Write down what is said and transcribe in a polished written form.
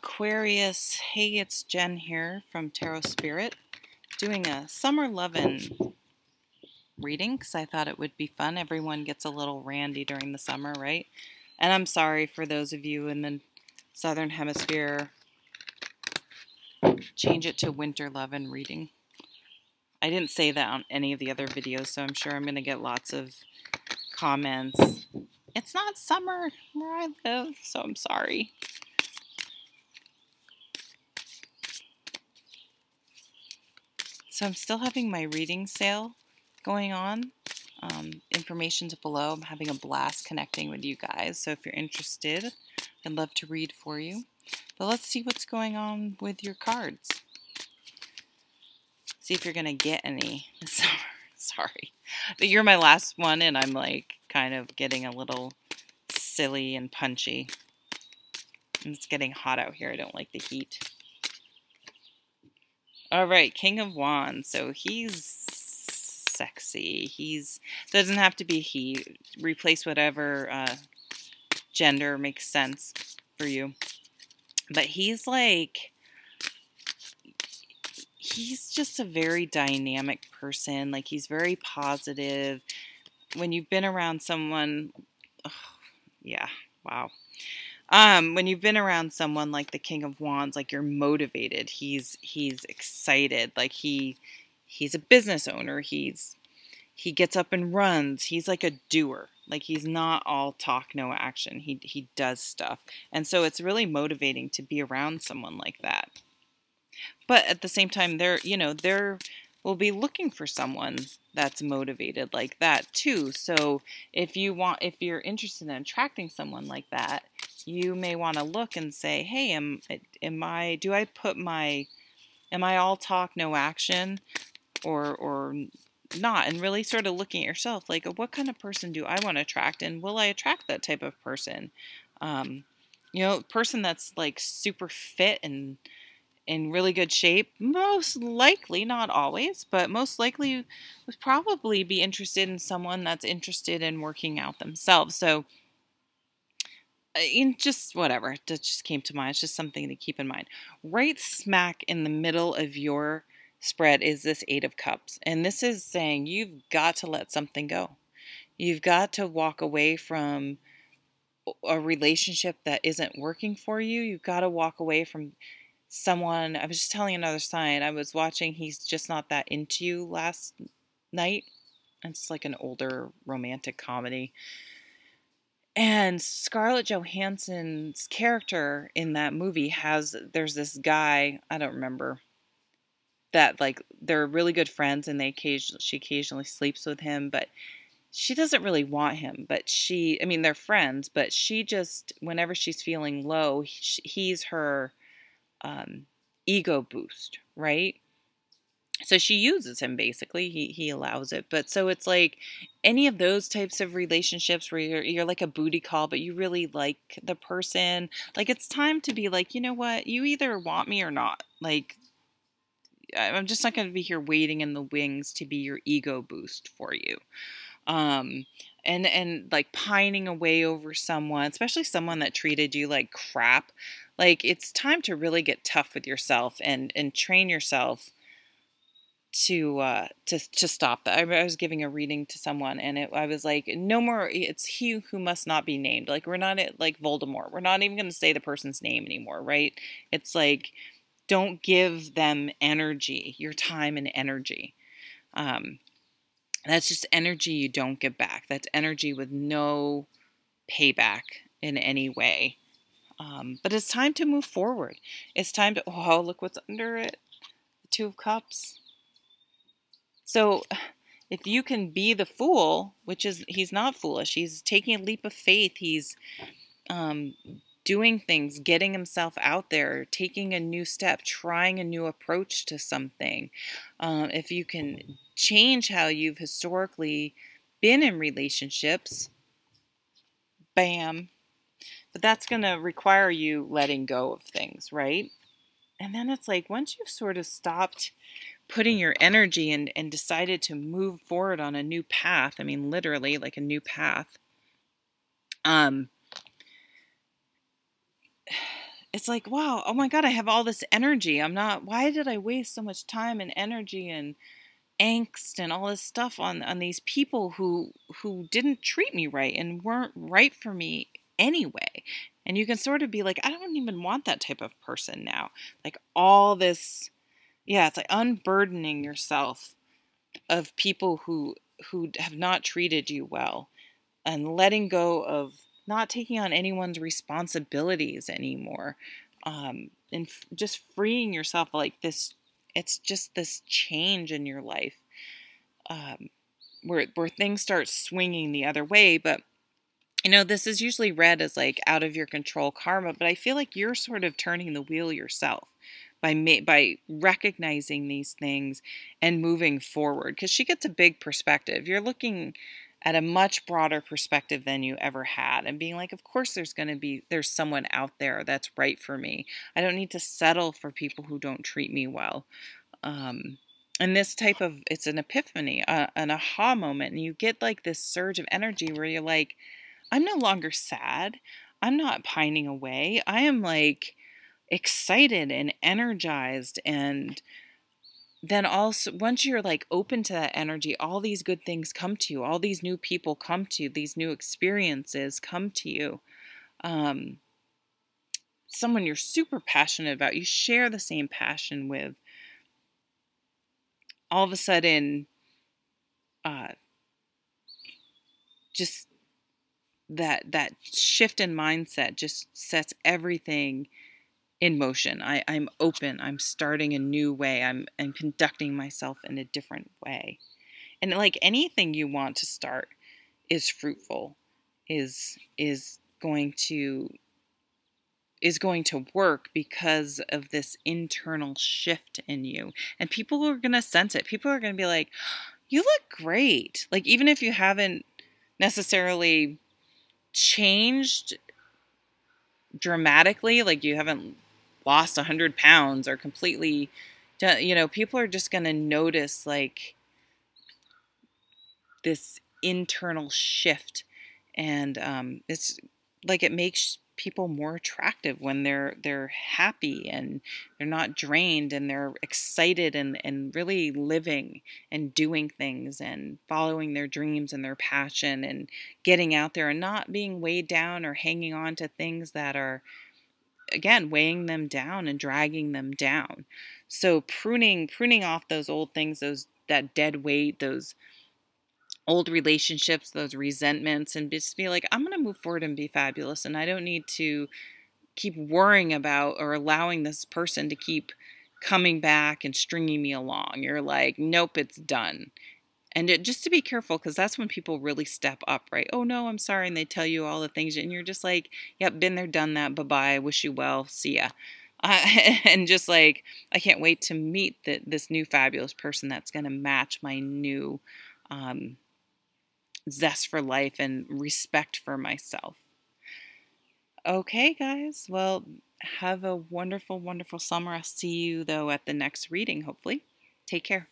Aquarius, hey, it's Jen here from Tarot Spirit, doing a summer lovin' reading because I thought it would be fun. Everyone gets a little randy during the summer, right? And I'm sorry for those of you in the Southern Hemisphere. Change it to winter lovin' reading. I didn't say that on any of the other videos, so I'm sure I'm going to get lots of comments. It's not summer where I live, so I'm sorry. So I'm still having my reading sale going on. Information's below. I'm having a blast connecting with you guys. So if you're interested, I'd love to read for you. But let's see what's going on with your cards. See if you're going to get any this summer. Sorry. But you're my last one, and I'm like kind of getting a little silly and punchy. And it's getting hot out here. I don't like the heat. All right, King of Wands. So he's sexy. Doesn't have to be he. Replace whatever gender makes sense for you. But he's just a very dynamic person. Like, he's very positive. When you've been around someone, oh, yeah, wow. When you've been around someone like the King of Wands, like, you're motivated. He's excited. Like, he's a business owner. He gets up and runs. He's like a doer. Like, he's not all talk, no action. He does stuff. And so it's really motivating to be around someone like that. But at the same time, they're will be looking for someone that's motivated like that too. So if you're interested in attracting someone like that, you may want to look and say, hey, am I all talk, no action, or not? And really sort of looking at yourself, like, what kind of person do I want to attract, and will I attract that type of person? Person that's like super fit and in really good shape, most likely, not always, but most likely would probably be interested in someone that's interested in working out themselves. So, just whatever, that just came to mind. It's just something to keep in mind. Right smack in the middle of your spread is this Eight of Cups. And this is saying you've got to let something go. You've got to walk away from a relationship that isn't working for you. You've got to walk away from someone. I was just telling another sign, I was watching He's Just Not That Into You last night. It's like an older romantic comedy. And Scarlett Johansson's character in that movie there's this guy, I don't remember, that like they're really good friends, and she occasionally sleeps with him, but she doesn't really want him. But they're friends, but she just, whenever she's feeling low, he's her ego boost, right? So she uses him, basically. He allows it. But so it's like any of those types of relationships where you're like a booty call, but you really like the person. Like, it's time to be like, you know what? You either want me or not. Like, I'm just not going to be here waiting in the wings to be your ego boost for you. And like pining away over someone, especially someone that treated you like crap. Like, it's time to really get tough with yourself and train yourself to stop that. I was giving a reading to someone, and I was like, no more. It's he who must not be named. Like, we're not at like Voldemort. We're not even going to say the person's name anymore, right? It's like, don't give them energy, your time and energy. That's just energy you don't get back. That's energy with no payback in any way. But it's time to move forward. It's time to, oh, look what's under it. The Two of Cups. So if you can be the fool, which is, he's not foolish. He's taking a leap of faith. He's doing things, getting himself out there, taking a new step, trying a new approach to something. If you can change how you've historically been in relationships, bam. But that's going to require you letting go of things, right? And then it's like, once you've sort of stopped putting your energy and decided to move forward on a new path, I mean, literally like a new path, it's like, wow, oh my God, I have all this energy. Why did I waste so much time and energy and angst and all this stuff on these people who didn't treat me right and weren't right for me anyway? And you can sort of be like, I don't even want that type of person now. Like all this, yeah, it's like unburdening yourself of people who have not treated you well, and letting go of not taking on anyone's responsibilities anymore, and just freeing yourself like this. It's just this change in your life, where things start swinging the other way. But this is usually read as like out of your control karma, but I feel like you're sort of turning the wheel yourself by recognizing these things and moving forward, because she gets a big perspective. You're looking at a much broader perspective than you ever had, and being like, of course there's someone out there that's right for me. I don't need to settle for people who don't treat me well. And this type of, it's an epiphany, an aha moment, and you get like this surge of energy where you're like, I'm no longer sad. I'm not pining away. I am like excited and energized. And then also, once you're like open to that energy, all these good things come to you. All these new people come to you. These new experiences come to you. Someone you're super passionate about, you share the same passion with. All of a sudden, just that shift in mindset just sets everything in motion. I'm open. I'm starting a new way. I'm conducting myself in a different way. And like anything you want to start is fruitful, is going to work because of this internal shift in you. And people are going to sense it. People are going to be like, you look great. Like, even if you haven't necessarily changed dramatically, like you haven't lost 100 pounds or completely, people are just going to notice like this internal shift. And it's like, it makes people more attractive when they're happy and they're not drained and they're excited and really living and doing things and following their dreams and their passion and getting out there and not being weighed down or hanging on to things that are, again, weighing them down and dragging them down. So pruning off those old things, that dead weight, those old relationships, those resentments, and just be like, I'm going to move forward and be fabulous. And I don't need to keep worrying about or allowing this person to keep coming back and stringing me along. You're like, nope, it's done. And just to be careful, because that's when people really step up, right? Oh, no, I'm sorry. And they tell you all the things, and you're just like, yep, been there, done that. Bye-bye. Wish you well. See ya. And just like, I can't wait to meet this new fabulous person that's going to match my new zest for life and respect for myself. Okay, guys. Well, have a wonderful, wonderful summer. I'll see you, though, at the next reading, hopefully. Take care.